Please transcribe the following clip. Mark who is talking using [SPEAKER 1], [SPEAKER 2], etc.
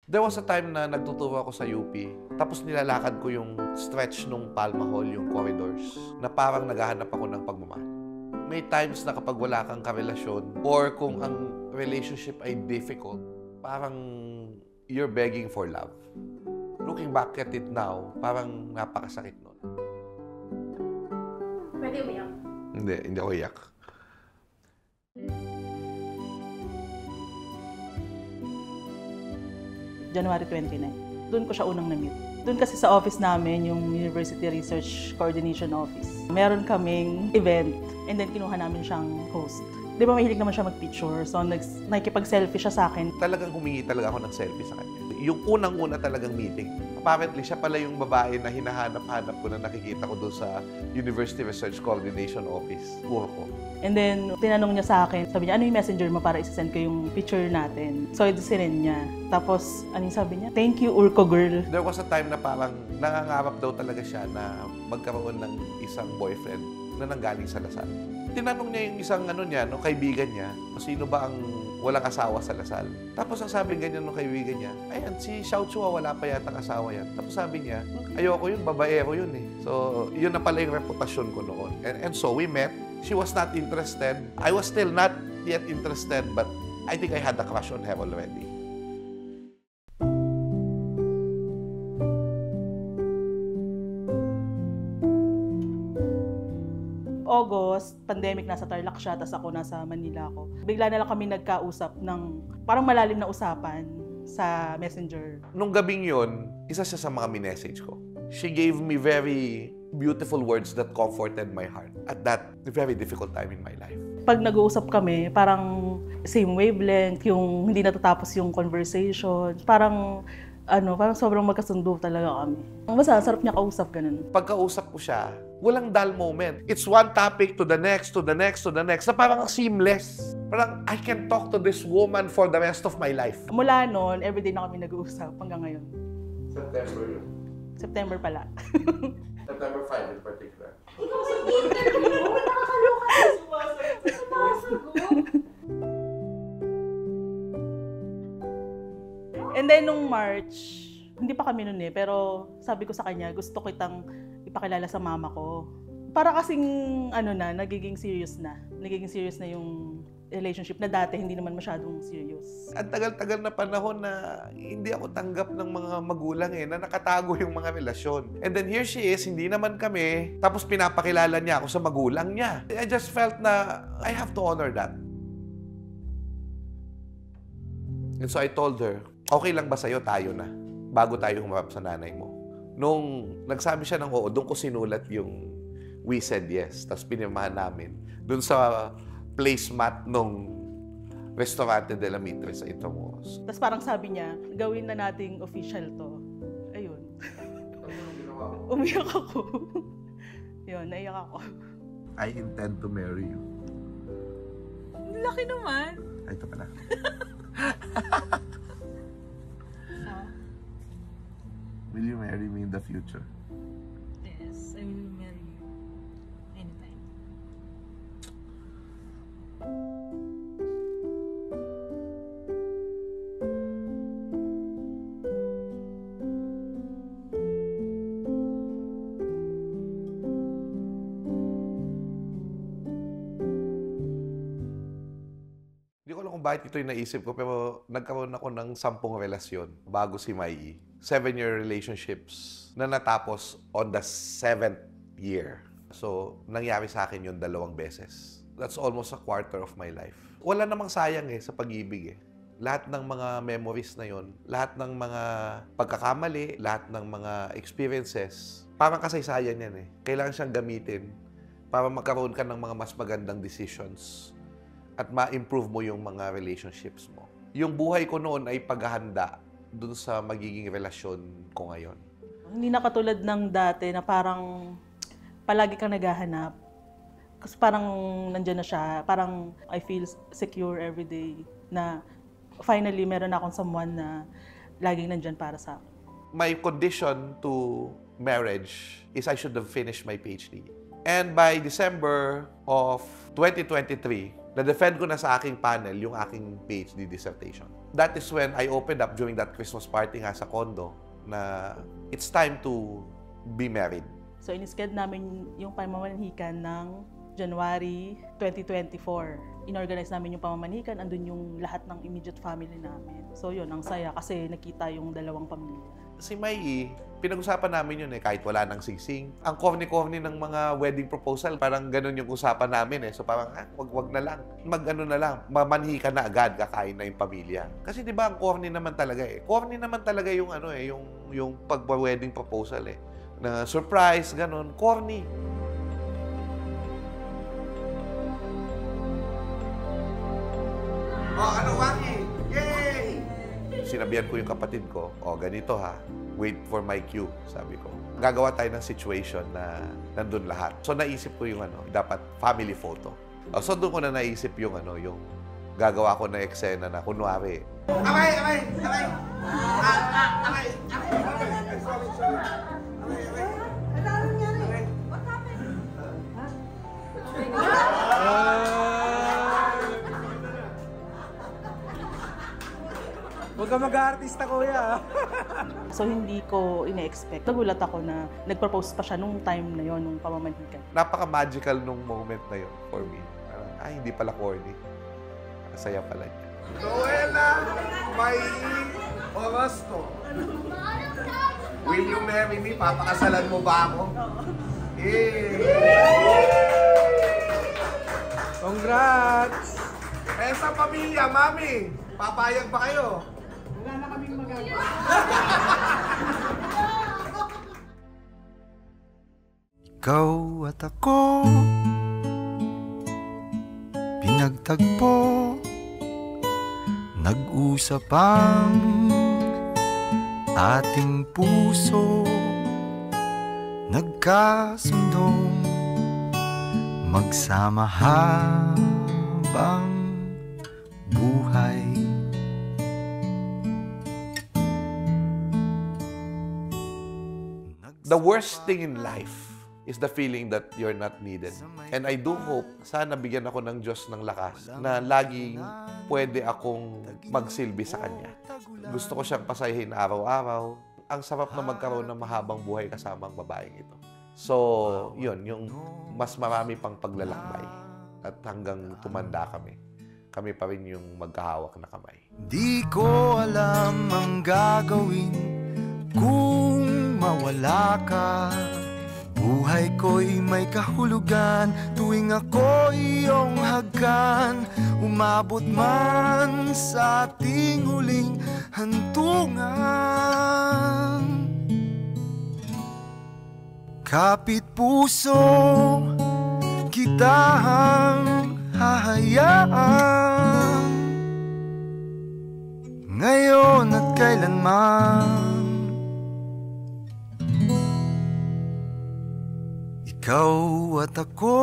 [SPEAKER 1] There was a time na nagtuturo ako sa UP, tapos nilalakad ko yung stretch nung Palma Hall, yung corridors, na parang naghahanap ako ng pagmamahal. May times na kapag wala kang karelasyon, or kung ang relationship ay difficult, parang you're begging for love. Looking back at it now, parang napakasakit nun.
[SPEAKER 2] Pwede umiyak?
[SPEAKER 1] Hindi ako iyak.
[SPEAKER 3] January 29. Doon ko siya unang na-meet. Doon kasi sa office namin, yung University Research Coordination Office. Meron kaming event and then kinuha namin siyang host. Di ba mahilig naman siya mag-picture, so nakikipag-selfie siya sa akin.
[SPEAKER 1] Talagang humingi talaga ako ng selfie sa kanya. Yung unang-una talagang meeting. Apparently, siya pala yung babae na hinahanap-hanap ko na nakikita ko doon sa University Research Coordination Office. Puro ko.
[SPEAKER 3] And then, tinanong niya sa akin, sabi niya, ano yung messenger mo para isasend ko yung picture natin? So, ito sinend niya. Tapos, ano yung sabi niya? Thank you, Urko girl.
[SPEAKER 1] There was a time na parang nangangarap daw talaga siya na magkaroon ng isang boyfriend na nanggaling sa Lasal. Tinanong niya yung isang kaibigan niya, kung sino ba ang walang asawa sa Lasal. Tapos ang sabi ganyan ng kaibigan niya, ayan, si Xiao Chua, wala pa yata asawa yan. Tapos sabi niya, ayoko yun, babaero yun eh. So, yun na pala yung reputasyon ko noon. And so, we met. She was not interested. I was still not yet interested, but I think I had a crush on her already.
[SPEAKER 3] August, pandemic, nasa Tarlac siya, tapos ako nasa Manila ako. Bigla na lang kami nagkausap ng parang malalim na usapan sa Messenger.
[SPEAKER 1] Nung gabing yun, isa siya sa mga minessage ko. She gave me very beautiful words that comforted my heart at that very difficult time in my life.
[SPEAKER 3] Pag nag-uusap kami, parang same wavelength, yung hindi natatapos yung conversation. Parang sobrang magkasundo talaga kami. Basta, sarap niya kausap, ganun.
[SPEAKER 1] Pagkausap ko siya, walang dull moment. It's one topic to the next, to the next, to the next, na parang seamless. Parang, I can talk to this woman for the rest of my life.
[SPEAKER 3] Mula noon, everyday na kami nag-uusap hanggang ngayon.
[SPEAKER 1] September yun.
[SPEAKER 3] September pala.
[SPEAKER 1] September 5 in particular.
[SPEAKER 2] Ikaw sa interview, nakakaloka ka. Sumasagot.
[SPEAKER 3] And then, nung March, hindi pa kami nun pero sabi ko sa kanya, gusto ko itang ipakilala sa mama ko. Para kasing, nagiging serious na. Nagiging serious na yung relationship na dati, hindi naman masyadong serious.
[SPEAKER 1] Ang tagal-tagal na panahon na hindi ako tanggap ng mga magulang na nakatago yung mga relasyon. And then here she is, hindi naman kami, tapos pinapakilala niya ako sa magulang niya. I just felt na I have to honor that. And so I told her, okay lang ba sa'yo, tayo na, bago tayo humarap sa nanay mo? Nung nagsabi siya ng oo, doon ko sinulat yung we said yes, tapos pinirmahan namin doon sa placemat nung Restaurante de la Mitre sa Intramuros.
[SPEAKER 3] Tapos parang sabi niya, gawin na nating official to. Ayun. Umiyak ako. Yun, naiyak ako.
[SPEAKER 1] I intend to marry you.
[SPEAKER 2] Laki naman.
[SPEAKER 1] Ay, ito pala. Will you marry me in the future?
[SPEAKER 2] Yes, I will marry you. Anytime.
[SPEAKER 1] Hindi ko alam kung bakit ito yung naisip ko, pero nagkaroon ako ng 10 relasyon bago si Mai. 7-year relationships na natapos on the 7th year. So, nangyari sa akin yun 2 beses. That's almost a quarter of my life. Wala namang sayang sa pag-ibig Lahat ng mga memories na yun, lahat ng mga pagkakamali, lahat ng mga experiences, parang kasaysayan yan Kailangan siyang gamitin para magkaroon ka ng mga mas magandang decisions at ma-improve mo yung mga relationships mo. Yung buhay ko noon ay paghahanda dun sa magiging relasyon ko ngayon.
[SPEAKER 3] Hindi na katulad ng dati na parang palagi kang naghahanap. Kasi parang nandyan na siya. Parang I feel secure every day na finally meron akong someone na laging nandyan para sa akin.
[SPEAKER 1] My condition to marriage is I should have finished my PhD. And by December of 2023, Na-defend ko na sa aking panel yung aking PhD dissertation. That is when I opened up during that Christmas party nga sa condo na it's time to be married.
[SPEAKER 3] So, inischedule namin yung pamamanhikan ng January 2024. Inorganize namin yung pamamanhikan, andun yung lahat ng immediate family namin. So yun, ang saya kasi nakita yung dalawang pamilya.
[SPEAKER 1] Si Mai, pinag-usapan namin yun kahit wala nang singsing. Ang corny-corny ng mga wedding proposal, parang ganun yung usapan namin So parang, wag na lang. Mag-ano na lang, mamanhikan na agad, kakain na yung pamilya. Kasi di ba ang corny naman talaga Corny naman talaga yung yung pag-wedding proposal Na surprise, ganun, corny. Waki? Yay! Sinabihan ko yung kapatid ko, ganito ha, wait for my cue, sabi ko. Gagawa tayo ng situation na nandun lahat. So naisip ko yung dapat family photo. So doon ko na naisip yung yung gagawa ko na eksena na kunwari. Amay!
[SPEAKER 4] Huwag ka mag-aartista, kuya.
[SPEAKER 3] So hindi ko ine-expect. Nagulat ako na nag-propose pa siya nung time na yon, nung pamamanhikan.
[SPEAKER 1] Napaka-magical nung moment na yon for me. Parang, hindi pala corny. Masaya pala niya. Noela May Orosto. Will you marry me? Papakasalan mo ba ako?
[SPEAKER 4] Congrats!
[SPEAKER 1] Sa pamilya, mami, papayag ba kayo?
[SPEAKER 4] Wala na kaming magagawa.
[SPEAKER 5] Ikaw at ako pinagtagpo, nag-usap ang ating puso, nagkasundong magsama habang buhay.
[SPEAKER 1] The worst thing in life is the feeling that you're not needed. And I do hope, sana bigyan ako ng Diyos ng lakas na laging pwede akong magsilbi sa Kanya. Gusto ko siyang pasayahin araw-araw. Ang sarap na magkaroon ng mahabang buhay kasama ang babaeng ito. So, yun, yung mas marami pang paglalakbay. At hanggang tumanda kami, kami pa rin yung magkahawak na kamay.
[SPEAKER 5] Di ko alam ang gagawin kung mawala ka. Buhay ko'y may kahulugan tuwing ako'y iyong hagkan. Umabot man sa ating huling hantungan. Kapit puso kitang hahayaan, ngayon at kailanman. Ikaw at ako